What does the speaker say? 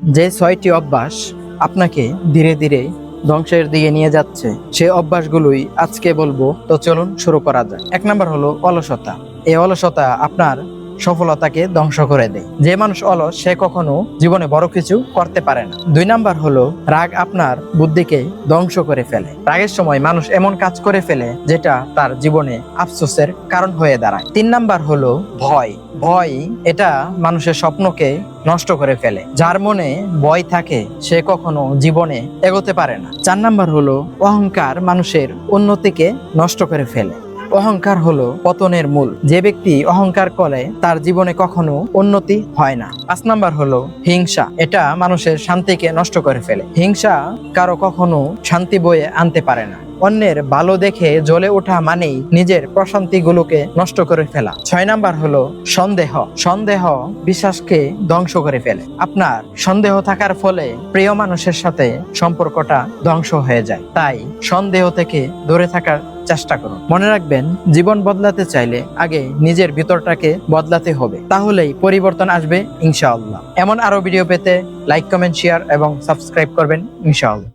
যে 6টি অভ্যাস আপনাকে ধীরে ধীরে ধ্বংসের দিকে নিয়ে যাচ্ছে, সেই অভ্যাসগুলোই আজকে বলবো। তো চলুন শুরু করা যাক। 1 নাম্বার হলো অলসতা। এই অলসতা আপনার সফলতাকে ধ্বংস করে দেয়। যে মানুষ অলস সে কখনো জীবনে বড় কিছু করতে পারে না। 2 নাম্বার হলো রাগ আপনার বুদ্ধিকে ধ্বংস করে ফেলে। রাগের সময় মানুষ এমন কাজ করে ফেলে যেটা তার জীবনে আফসোসের কারণ হয়ে দাঁড়ায়। 3 নাম্বার হলো ভয়। ভয় এটা মানুষের স্বপ্নকে নষ্ট করে ফেলে। যার মনে ভয় থাকে সে কখনো জীবনে এগোতে পারে না। 4 নাম্বার হলো অহংকার মানুষের উন্নতিকে নষ্ট করে ফেলে। অহংকার হলো পতনের মূল। যে ব্যক্তি অহংকার করে তার জীবনে কখনো উন্নতি হয় না। 5 নাম্বার হলো হিংসা। এটা মানুষের শান্তিকে নষ্ট করে ফেলে। হিংসা কারো কখনো শান্তি বয়ে আনতে পারে না। অন্যের ভালো দেখে জ্বলে ওঠা মানেই নিজের প্রশান্তিগুলোকে নষ্ট করে ফেলা। 6 নাম্বার হলো সন্দেহ। সন্দেহ বিশ্বাসকে ধ্বংস করে ফেলে। আপনার সন্দেহ থাকার ফলে প্রিয় মানুষের সাথে সম্পর্কটা ধ্বংস হয়ে যায়। তাই সন্দেহ থেকে দূরে থাকার চেষ্টা করুন। মনে রাখবেন, জীবন বদলাতে চাইলে আগে নিজের ভিতরটাকে বদলাতে হবে, তাহলেই পরিবর্তন আসবে ইনশাআল্লাহ। এমন আরো ভিডিও পেতে লাইক, কমেন্ট, শেয়ার এবং সাবস্ক্রাইব করবেন ইনশাআল্লাহ।